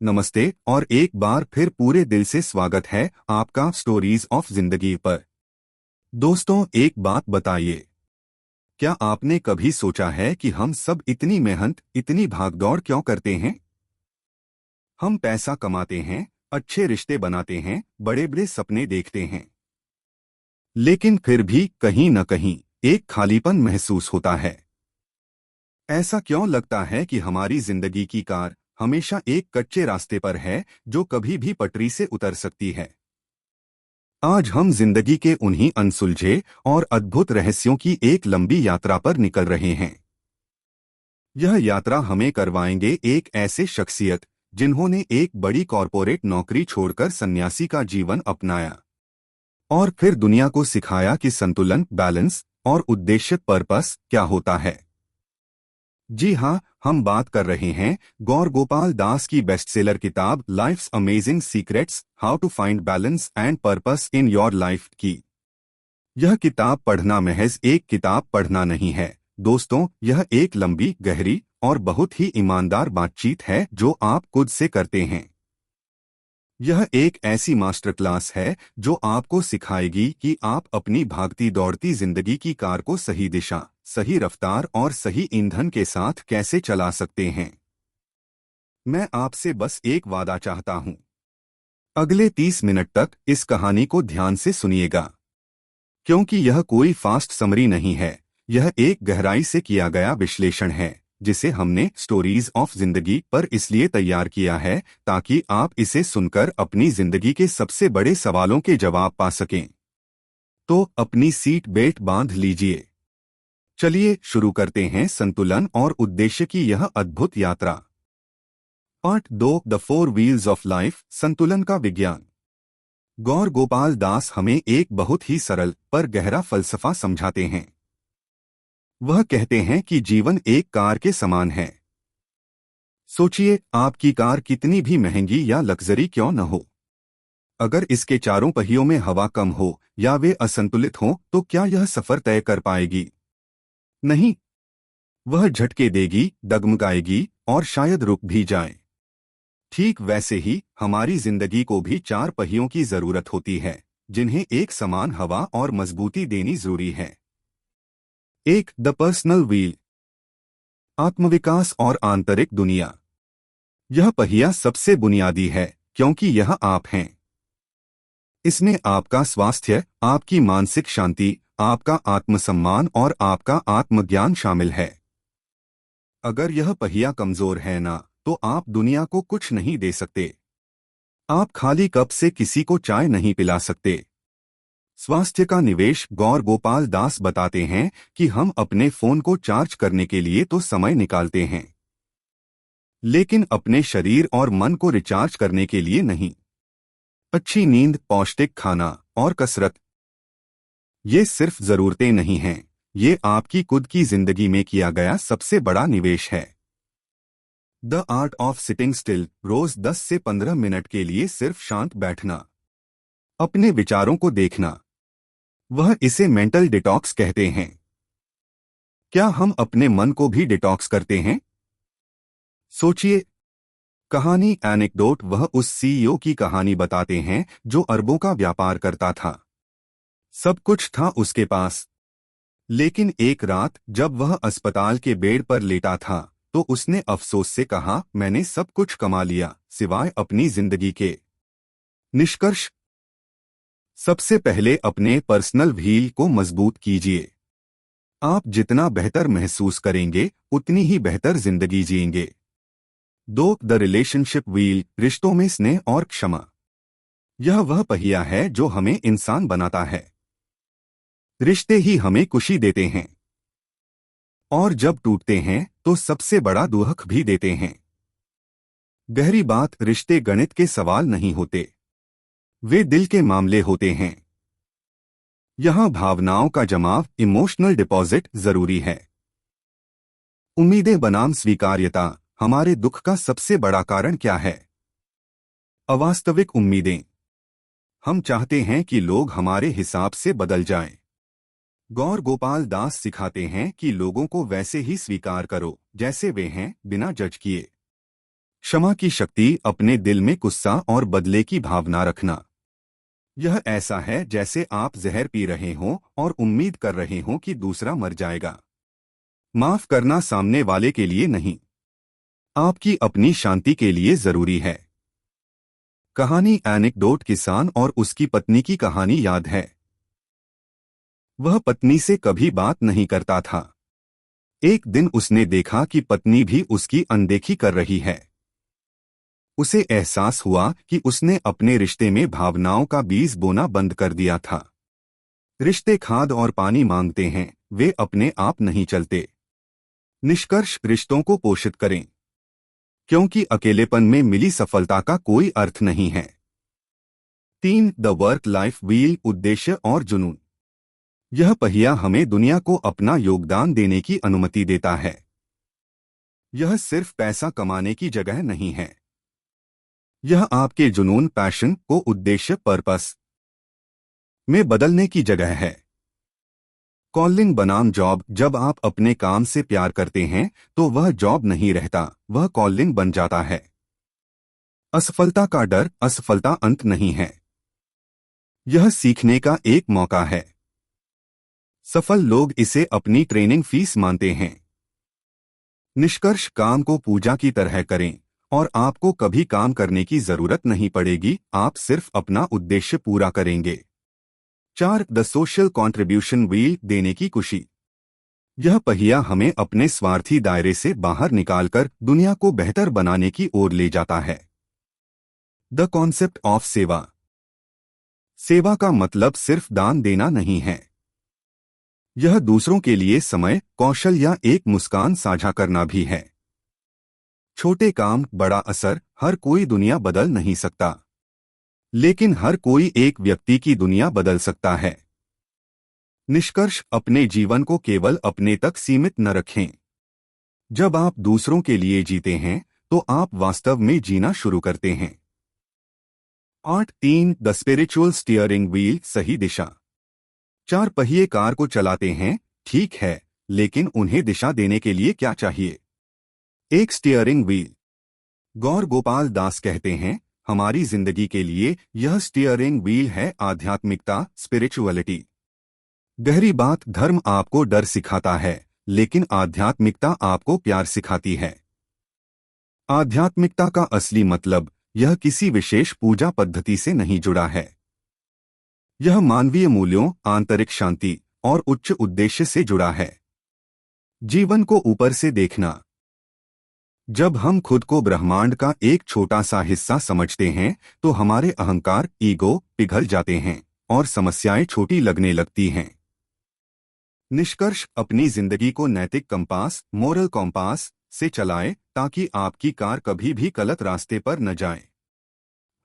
नमस्ते और एक बार फिर पूरे दिल से स्वागत है आपका स्टोरीज ऑफ जिंदगी पर। दोस्तों, एक बात बताइए, क्या आपने कभी सोचा है कि हम सब इतनी मेहनत, इतनी भागदौड़ क्यों करते हैं? हम पैसा कमाते हैं, अच्छे रिश्ते बनाते हैं, बड़े बड़े सपने देखते हैं, लेकिन फिर भी कहीं न कहीं एक खालीपन महसूस होता है। ऐसा क्यों लगता है कि हमारी जिंदगी की कार हमेशा एक कच्चे रास्ते पर है जो कभी भी पटरी से उतर सकती है? आज हम जिंदगी के उन्हीं अनसुलझे और अद्भुत रहस्यों की एक लंबी यात्रा पर निकल रहे हैं। यह यात्रा हमें करवाएंगे एक ऐसे शख्सियत जिन्होंने एक बड़ी कॉरपोरेट नौकरी छोड़कर सन्यासी का जीवन अपनाया और फिर दुनिया को सिखाया कि संतुलन, बैलेंस और उद्देश्य पर्पस क्या होता है। जी हाँ, हम बात कर रहे हैं गौर गोपाल दास की बेस्टसेलर किताब life's amazing secrets, how to find balance and purpose in your life की। यह किताब पढ़ना महज एक किताब पढ़ना नहीं है दोस्तों, यह एक लंबी, गहरी और बहुत ही ईमानदार बातचीत है जो आप खुद से करते हैं। यह एक ऐसी मास्टर क्लास है जो आपको सिखाएगी कि आप अपनी भागती दौड़ती जिंदगी की कार को सही दिशा, सही रफ्तार और सही ईंधन के साथ कैसे चला सकते हैं। मैं आपसे बस एक वादा चाहता हूं। अगले 30 मिनट तक इस कहानी को ध्यान से सुनिएगा, क्योंकि यह कोई फास्ट समरी नहीं है, यह एक गहराई से किया गया विश्लेषण है जिसे हमने स्टोरीज ऑफ जिंदगी पर इसलिए तैयार किया है ताकि आप इसे सुनकर अपनी जिंदगी के सबसे बड़े सवालों के जवाब पा सकें। तो अपनी सीट बेल्ट बांध लीजिए। चलिए शुरू करते हैं संतुलन और उद्देश्य की यह अद्भुत यात्रा। Part 2, the four wheels of life, संतुलन का विज्ञान। गौर गोपाल दास हमें एक बहुत ही सरल पर गहरा फलसफा समझाते हैं। वह कहते हैं कि जीवन एक कार के समान है। सोचिए, आपकी कार कितनी भी महंगी या लग्जरी क्यों न हो, अगर इसके चारों पहियों में हवा कम हो या वे असंतुलित हों तो क्या यह सफर तय कर पाएगी? नहीं, वह झटके देगी, डगमगाएगी और शायद रुक भी जाए। ठीक वैसे ही हमारी जिंदगी को भी चार पहियों की जरूरत होती है जिन्हें एक समान हवा और मजबूती देनी जरूरी है। एक, द पर्सनल व्हील, आत्मविकास और आंतरिक दुनिया। यह पहिया सबसे बुनियादी है क्योंकि यह आप हैं। इसमें आपका स्वास्थ्य, आपकी मानसिक शांति, आपका आत्मसम्मान और आपका आत्मज्ञान शामिल है। अगर यह पहिया कमजोर है ना, तो आप दुनिया को कुछ नहीं दे सकते। आप खाली कप से किसी को चाय नहीं पिला सकते। स्वास्थ्य का निवेश, गौर गोपाल दास बताते हैं कि हम अपने फोन को चार्ज करने के लिए तो समय निकालते हैं, लेकिन अपने शरीर और मन को रिचार्ज करने के लिए नहीं। अच्छी नींद, पौष्टिक खाना और कसरत, ये सिर्फ जरूरतें नहीं हैं, ये आपकी खुद की जिंदगी में किया गया सबसे बड़ा निवेश है। The art of sitting still, रोज 10 से 15 मिनट के लिए सिर्फ शांत बैठना, अपने विचारों को देखना। वह इसे मेंटल डिटॉक्स कहते हैं। क्या हम अपने मन को भी डिटॉक्स करते हैं? सोचिए, कहानी एनेक्डोट, वह उस सीईओ की कहानी बताते हैं जो अरबों का व्यापार करता था। सब कुछ था उसके पास, लेकिन एक रात जब वह अस्पताल के बेड पर लेटा था तो उसने अफसोस से कहा, मैंने सब कुछ कमा लिया सिवाय अपनी जिंदगी के। निष्कर्ष, सबसे पहले अपने पर्सनल व्हील को मजबूत कीजिए। आप जितना बेहतर महसूस करेंगे उतनी ही बेहतर जिंदगी जिएंगे। 2, द रिलेशनशिप व्हील, रिश्तों में स्नेह और क्षमा। यह वह पहिया है जो हमें इंसान बनाता है। रिश्ते ही हमें खुशी देते हैं और जब टूटते हैं तो सबसे बड़ा दुख भी देते हैं। गहरी बात, रिश्ते गणित के सवाल नहीं होते, वे दिल के मामले होते हैं। यहां भावनाओं का जमाव, इमोशनल डिपॉजिट जरूरी है। उम्मीदें बनाम स्वीकार्यता, हमारे दुख का सबसे बड़ा कारण क्या है? अवास्तविक उम्मीदें। हम चाहते हैं कि लोग हमारे हिसाब से बदल जाएं। गौर गोपाल दास सिखाते हैं कि लोगों को वैसे ही स्वीकार करो जैसे वे हैं, बिना जज किए। क्षमा की शक्ति, अपने दिल में गुस्सा और बदले की भावना रखना। यह ऐसा है जैसे आप जहर पी रहे हों और उम्मीद कर रहे हों कि दूसरा मर जाएगा। माफ करना सामने वाले के लिए नहीं, आपकी अपनी शांति के लिए जरूरी है। कहानी एनेक्डोट। किसान और उसकी पत्नी की कहानी याद है। वह पत्नी से कभी बात नहीं करता था। एक दिन उसने देखा कि पत्नी भी उसकी अनदेखी कर रही है। उसे एहसास हुआ कि उसने अपने रिश्ते में भावनाओं का बीज बोना बंद कर दिया था। रिश्ते खाद और पानी मांगते हैं, वे अपने आप नहीं चलते। निष्कर्ष, रिश्तों को पोषित करें, क्योंकि अकेलेपन में मिली सफलता का कोई अर्थ नहीं है। 3. The work life wheel. उद्देश्य और जुनून। यह पहिया हमें दुनिया को अपना योगदान देने की अनुमति देता है। यह सिर्फ पैसा कमाने की जगह नहीं है। यह आपके जुनून, पैशन को उद्देश्य, पर्पस में बदलने की जगह है। कॉलिंग बनाम जॉब। जब आप अपने काम से प्यार करते हैं तो वह जॉब नहीं रहता, वह कॉलिंग बन जाता है। असफलता का डर, असफलता अंत नहीं है, यह सीखने का एक मौका है। सफल लोग इसे अपनी ट्रेनिंग फीस मानते हैं। निष्कर्ष, काम को पूजा की तरह करें और आपको कभी काम करने की जरूरत नहीं पड़ेगी, आप सिर्फ अपना उद्देश्य पूरा करेंगे। 4. The social contribution wheel. देने की खुशी। यह पहिया हमें अपने स्वार्थी दायरे से बाहर निकालकर दुनिया को बेहतर बनाने की ओर ले जाता है। द कॉन्सेप्ट ऑफ सेवा। सेवा का मतलब सिर्फ दान देना नहीं है, यह दूसरों के लिए समय, कौशल या एक मुस्कान साझा करना भी है। छोटे काम, बड़ा असर। हर कोई दुनिया बदल नहीं सकता, लेकिन हर कोई एक व्यक्ति की दुनिया बदल सकता है। निष्कर्ष, अपने जीवन को केवल अपने तक सीमित न रखें। जब आप दूसरों के लिए जीते हैं तो आप वास्तव में जीना शुरू करते हैं। 8. 3. The spiritual steering wheel. सही दिशा। 4 पहिए कार को चलाते हैं, ठीक है, लेकिन उन्हें दिशा देने के लिए क्या चाहिए? एक स्टीयरिंग व्हील। गौर गोपाल दास कहते हैं, हमारी जिंदगी के लिए यह स्टीयरिंग व्हील है आध्यात्मिकता, स्पिरिचुअलिटी। गहरी बात, धर्म आपको डर सिखाता है, लेकिन आध्यात्मिकता आपको प्यार सिखाती है। आध्यात्मिकता का असली मतलब यह किसी विशेष पूजा पद्धति से नहीं जुड़ा है, यह मानवीय मूल्यों, आंतरिक शांति और उच्च उद्देश्य से जुड़ा है। जीवन को ऊपर से देखना। जब हम खुद को ब्रह्मांड का एक छोटा सा हिस्सा समझते हैं तो हमारे अहंकार, ईगो पिघल जाते हैं और समस्याएं छोटी लगने लगती हैं। निष्कर्ष, अपनी जिंदगी को नैतिक कंपास, मोरल कॉम्पास से चलाएं ताकि आपकी कार कभी भी गलत रास्ते पर न जाए।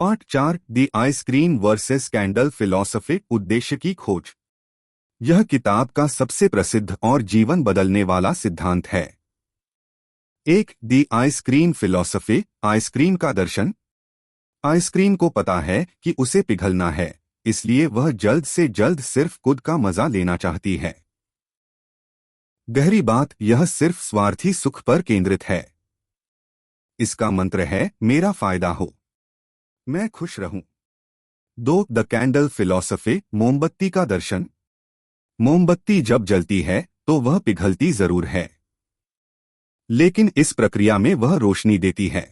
Part 4। The ice cream versus candle philosophy. उद्देश्य की खोज। यह किताब का सबसे प्रसिद्ध और जीवन बदलने वाला सिद्धांत है। 1. The ice cream philosophy. आइसक्रीम का दर्शन। आइसक्रीम को पता है कि उसे पिघलना है, इसलिए वह जल्द से जल्द सिर्फ खुद का मजा लेना चाहती है। गहरी बात, यह सिर्फ स्वार्थी सुख पर केंद्रित है। इसका मंत्र है, मेरा फायदा हो, मैं खुश रहूं। 2. The candle philosophy. मोमबत्ती का दर्शन। मोमबत्ती जब जलती है तो वह पिघलती जरूर है, लेकिन इस प्रक्रिया में वह रोशनी देती है।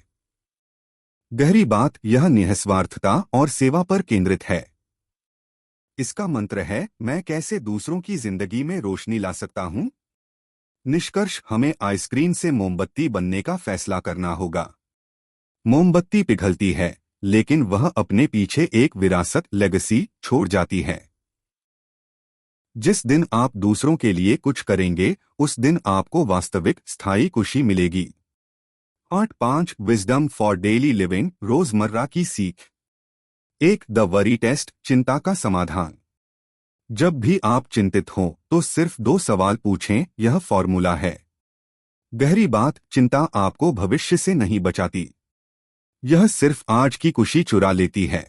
गहरी बात, यह निस्वार्थता और सेवा पर केंद्रित है। इसका मंत्र है, मैं कैसे दूसरों की जिंदगी में रोशनी ला सकता हूं। निष्कर्ष, हमें आइसक्रीम से मोमबत्ती बनने का फैसला करना होगा। मोमबत्ती पिघलती है, लेकिन वह अपने पीछे एक विरासत, लेगेसी छोड़ जाती है। जिस दिन आप दूसरों के लिए कुछ करेंगे उस दिन आपको वास्तविक, स्थायी खुशी मिलेगी। 8. 5. Wisdom for daily living. रोजमर्रा की सीख। 1. The worry test. चिंता का समाधान। जब भी आप चिंतित हों तो सिर्फ 2 सवाल पूछें, यह फॉर्मूला है। गहरी बात, चिंता आपको भविष्य से नहीं बचाती, यह सिर्फ आज की खुशी चुरा लेती है।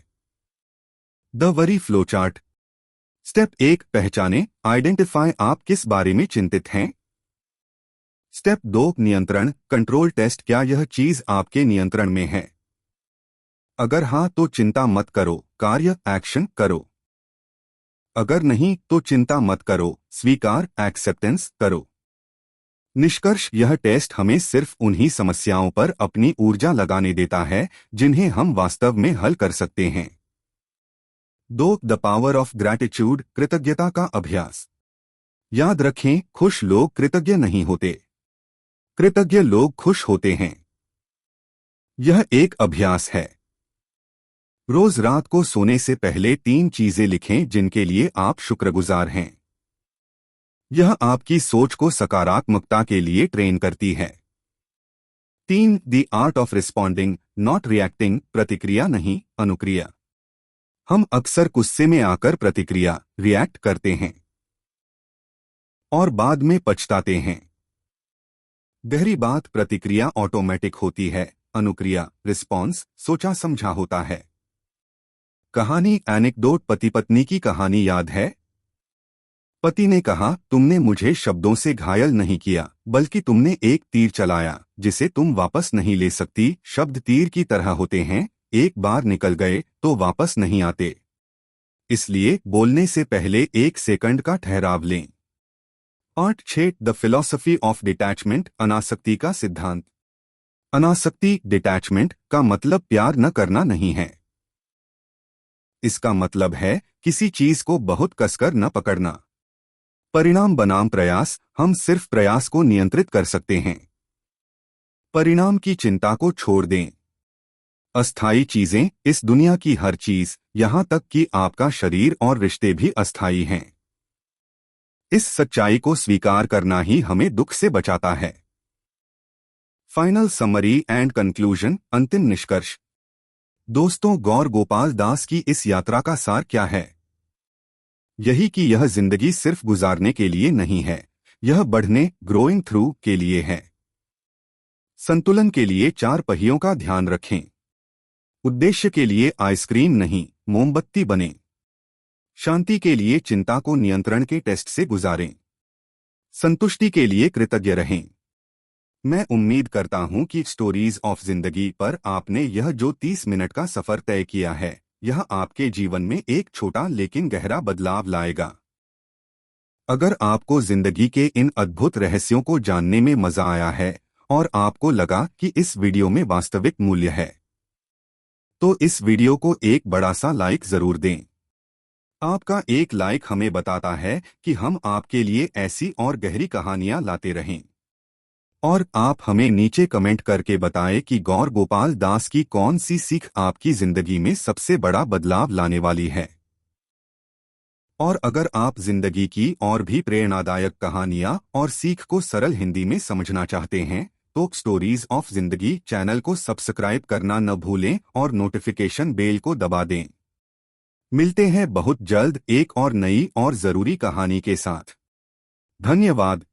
The worry flowchart. स्टेप 1, पहचानें, आइडेंटिफाई आप किस बारे में चिंतित हैं। स्टेप 2 नियंत्रण कंट्रोल टेस्ट। क्या यह चीज आपके नियंत्रण में है? अगर हाँ तो चिंता मत करो, कार्य एक्शन करो। अगर नहीं तो चिंता मत करो, स्वीकार एक्सेप्टेंस करो। निष्कर्ष, यह टेस्ट हमें सिर्फ उन्हीं समस्याओं पर अपनी ऊर्जा लगाने देता है जिन्हें हम वास्तव में हल कर सकते हैं। 2 द पावर ऑफ ग्रैटिट्यूड कृतज्ञता का अभ्यास। याद रखें, खुश लोग कृतज्ञ नहीं होते, कृतज्ञ लोग खुश होते हैं। यह एक अभ्यास है। रोज रात को सोने से पहले 3 चीजें लिखें जिनके लिए आप शुक्रगुजार हैं। यह आपकी सोच को सकारात्मकता के लिए ट्रेन करती है। 3 the art of responding not reacting प्रतिक्रिया नहीं, अनुक्रिया। हम अक्सर गुस्से में आकर प्रतिक्रिया रिएक्ट करते हैं और बाद में पछताते हैं। गहरी बात, प्रतिक्रिया ऑटोमेटिक होती है, अनुक्रिया रिस्पॉन्स सोचा समझा होता है। कहानी एनेक्डोट। पति पत्नी की कहानी याद है? पति ने कहा, तुमने मुझे शब्दों से घायल नहीं किया, बल्कि तुमने एक तीर चलाया जिसे तुम वापस नहीं ले सकती। शब्द तीर की तरह होते हैं, एक बार निकल गए तो वापस नहीं आते। इसलिए बोलने से पहले 1 सेकंड का ठहराव लें। 8 6 द फिलॉसफी ऑफ डिटैचमेंट अनासक्ति का सिद्धांत। अनासक्ति डिटैचमेंट का मतलब प्यार न करना नहीं है। इसका मतलब है किसी चीज को बहुत कसकर न पकड़ना। परिणाम बनाम प्रयास, हम सिर्फ प्रयास को नियंत्रित कर सकते हैं। परिणाम की चिंता को छोड़ दें। अस्थायी चीजें, इस दुनिया की हर चीज, यहां तक कि आपका शरीर और रिश्ते भी अस्थायी हैं। इस सच्चाई को स्वीकार करना ही हमें दुख से बचाता है। फाइनल समरी एंड कंक्लूजन अंतिम निष्कर्ष। दोस्तों, गौर गोपाल दास की इस यात्रा का सार क्या है? यही कि यह जिंदगी सिर्फ गुजारने के लिए नहीं है, यह बढ़ने ग्रोइंग थ्रू के लिए है। संतुलन के लिए 4 पहियों का ध्यान रखें। उद्देश्य के लिए आइसक्रीम नहीं, मोमबत्ती बने। शांति के लिए चिंता को नियंत्रण के टेस्ट से गुजारें। संतुष्टि के लिए कृतज्ञ रहें। मैं उम्मीद करता हूं कि स्टोरीज ऑफ जिंदगी पर आपने यह जो 30 मिनट का सफर तय किया है, यह आपके जीवन में एक छोटा लेकिन गहरा बदलाव लाएगा। अगर आपको जिंदगी के इन अद्भुत रहस्यों को जानने में मजा आया है और आपको लगा कि इस वीडियो में वास्तविक मूल्य है, तो इस वीडियो को एक बड़ा सा लाइक जरूर दें। आपका एक लाइक हमें बताता है कि हम आपके लिए ऐसी और गहरी कहानियां लाते रहें। और आप हमें नीचे कमेंट करके बताएं कि गौर गोपाल दास की कौन सी सीख आपकी जिंदगी में सबसे बड़ा बदलाव लाने वाली है। और अगर आप जिंदगी की और भी प्रेरणादायक कहानियां और सीख को सरल हिंदी में समझना चाहते हैं, तो स्टोरीज ऑफ जिंदगी चैनल को सब्सक्राइब करना न भूलें और नोटिफिकेशन बेल को दबा दें। मिलते हैं बहुत जल्द एक और नई और जरूरी कहानी के साथ। धन्यवाद।